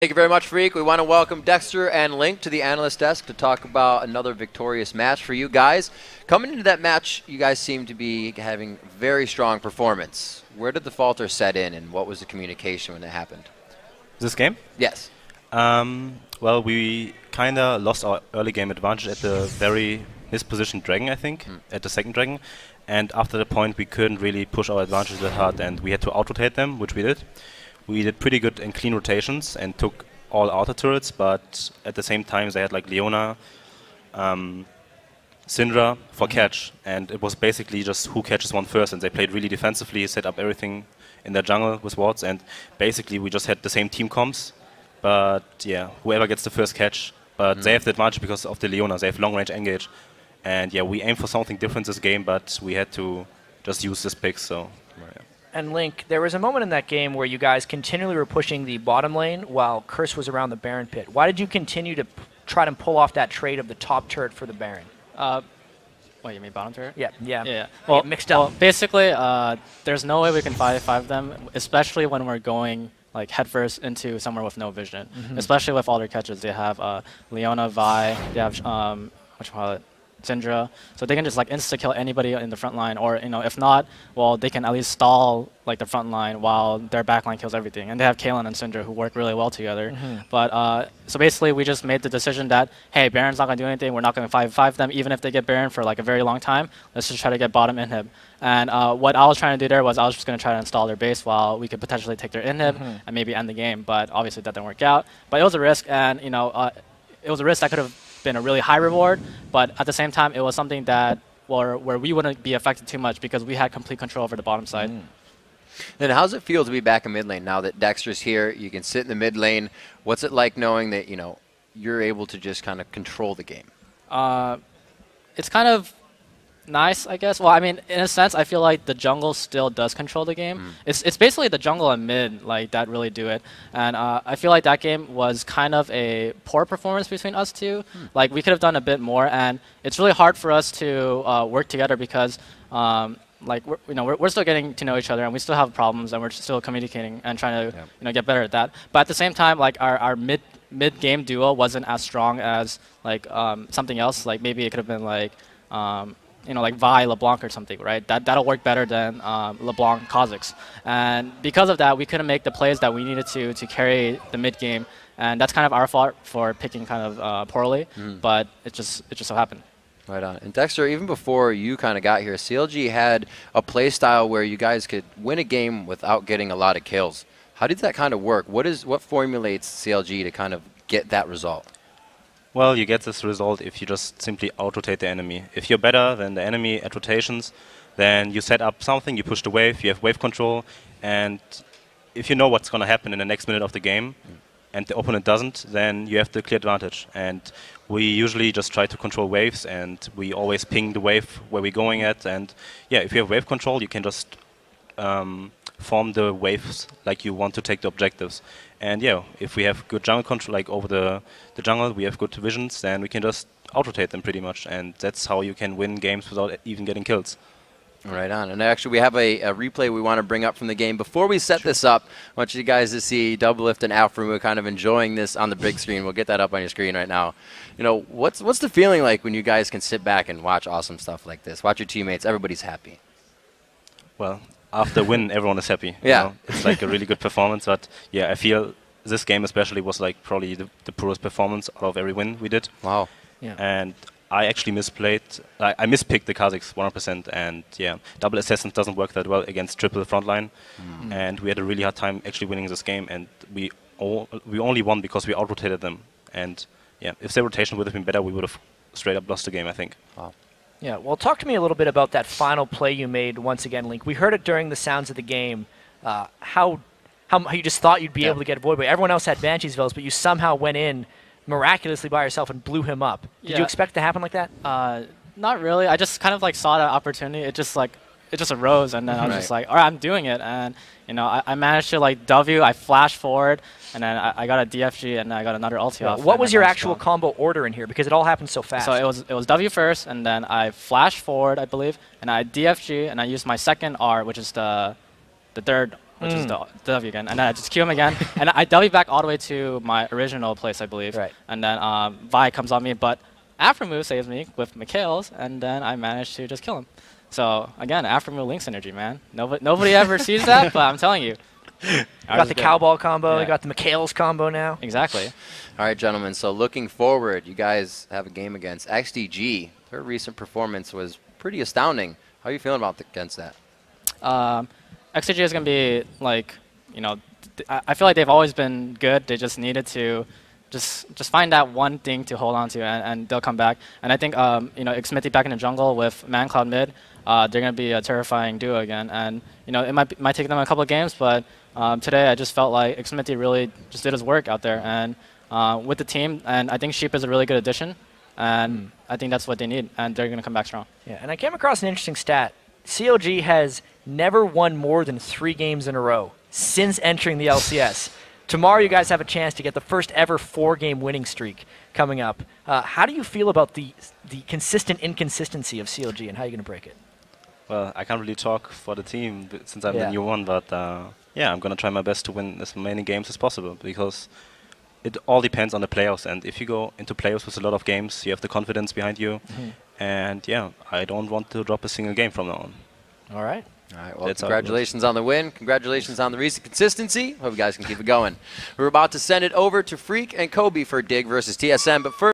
Thank you very much, Freak. We want to welcome Dexter and Link to the analyst desk to talk about another victorious match for you guys. Coming into that match, you guys seem to be having very strong performance. Where did the falter set in, and what was the communication when it happened? This game? Yes. Well, we kind of lost our early game advantage at the very mispositioned dragon, I think, at the second dragon. And after the point, we couldn't really push our advantage that hard, and we had to out-rotate them, which we did. We did pretty good in clean rotations and took all outer turrets, but at the same time they had like Leona, Syndra for catch, and it was basically just who catches one first, and they played really defensively, set up everything in their jungle with wards, and basically we just had the same team comps, but yeah, whoever gets the first catch, but they have the advantage because of the Leona, they have long range engage, and yeah, we aimed for something different this game, but we had to just use this pick, so yeah. And Link, there was a moment in that game where you guys continually were pushing the bottom lane while Curse was around the Baron pit. Why did you continue to try to pull off that trade of the top turret for the Baron? What, you mean bottom turret? Yeah. Well, mixed up. Well, basically, there's no way we can 5v5 them, especially when we're going like headfirst into somewhere with no vision. Especially with all their catches. They have Leona, Vi, they have Syndra, so they can just like insta kill anybody in the front line, or if not, well, they can at least stall like the front line while their back line kills everything. And they have Kaylin and Syndra who work really well together. But so basically, we just made the decision that hey, Baron's not gonna do anything. We're not gonna 5v5 them, even if they get Baron for like a very long time. Let's just try to get bottom inhib. And what I was trying to do there was I was just gonna try to install their base while we could potentially take their inhib and maybe end the game. But obviously that didn't work out. But it was a risk, and it was a risk that could have been a really high reward, but at the same time it was something that where we wouldn't be affected too much because we had complete control over the bottom side. Then how's it feel to be back in mid lane now that Dexter's here? You can sit in the mid lane. What's it like knowing that you're able to just kind of control the game? It's kind of nice, I guess. Well, I mean, in a sense, I feel like the jungle still does control the game. It's basically the jungle and mid like that really do it, and I feel like that game was kind of a poor performance between us two. Like we could have done a bit more, and it's really hard for us to work together because like we're still getting to know each other, and we still have problems, and we're still communicating and trying to get better at that. But at the same time, like our mid game duo wasn't as strong as like something else. Like maybe it could have been like like Vi, LeBlanc or something, right? That'll work better than LeBlanc, Kha'Zix. And because of that, we couldn't make the plays that we needed to carry the mid game, and that's kind of our fault for picking kind of poorly. But it just so happened. Right on. And Dexter, even before you kind of got here, CLG had a play style where you guys could win a game without getting a lot of kills. How did that kind of work? What formulates CLG to kind of get that result? Well, you get this result if you just simply out-rotate the enemy. If you're better than the enemy at rotations, then you set up something, you push the wave, you have wave control, and if you know what's going to happen in the next minute of the game, and the opponent doesn't, then you have the clear advantage. And we usually just try to control waves, and we always ping the wave where we're going at, and yeah, if you have wave control, you can just form the waves like you want to take the objectives. And yeah, if we have good jungle control, like over the jungle, we have good visions, then we can just out-rotate them pretty much, and that's how you can win games without even getting kills. Right on. And actually, we have a replay we want to bring up from the game. Before we set this up, I want you guys to see Doublelift and Alframu kind of enjoying this on the big screen. We'll get that up on your screen right now. What's the feeling like when you guys can sit back and watch awesome stuff like this? Watch your teammates. Everybody's happy. Well, after win, everyone is happy. Yeah. It's like a really good performance, but yeah, I feel this game especially was like probably the poorest performance out of every win we did. Wow. Yeah. And I actually mispicked the Kha'Zix 100%, and yeah, double assassin doesn't work that well against triple frontline, and we had a really hard time actually winning this game, and we only won because we out-rotated them, and yeah, if their rotation would have been better, we would have straight up lost the game, I think. Wow. Yeah, well, talk to me a little bit about that final play you made once again, Link. We heard it during the sounds of the game, how you just thought you'd be able to get Void, but everyone else had Banshee's Veils, but you somehow went in miraculously by yourself and blew him up. Did you expect it to happen like that? Not really. I just kind of like saw that opportunity. It just arose, and then I was just like, all right, I'm doing it. And I managed to like W. I flashed forward, and then I got a DFG, and I got another ulti off. What was your actual combo order in here? Because it all happened so fast. So it was W first, and then I flashed forward, I believe, and I DFG, and I used my second R, which is the third which is the W again. And then I just Q him again. And I W back all the way to my original place, I believe. Right. And then Vi comes on me, but aftermove saves me with Mikhail's, and then I managed to just kill him. So again, aftermove link synergy, man. Nobody ever sees that, but I'm telling you. You got the cowball combo, Yeah. you got the Mikhail's combo now. Exactly. All right, gentlemen. So looking forward, you guys have a game against XDG. Their recent performance was pretty astounding. How are you feeling against that? XCG is going to be like, you know, I feel like they've always been good. They just needed to just find that one thing to hold on to, and they'll come back. And I think, you know, Xmithie back in the jungle with ManCloud mid, they're going to be a terrifying duo again. And, you know, it might take them a couple of games, but today I just felt like Xmithie really just did his work out there. And with the team, and I think Sheep is a really good addition. And I think that's what they need, and they're going to come back strong. Yeah, and I came across an interesting stat. CLG has never won more than 3 games in a row since entering the LCS. Tomorrow you guys have a chance to get the first ever 4-game winning streak coming up. How do you feel about the consistent inconsistency of CLG, and how are you going to break it? Well, I can't really talk for the team since I'm the new one, but yeah, I'm going to try my best to win as many games as possible, because it all depends on the players. And if you go into playoffs with a lot of games, you have the confidence behind you. And yeah, I don't want to drop a single game from now on. All right. All right, well, congratulations on the win. Congratulations on the recent consistency. Hope you guys can keep it going. We're about to send it over to Freak and Kobe for Dig versus TSM, but first,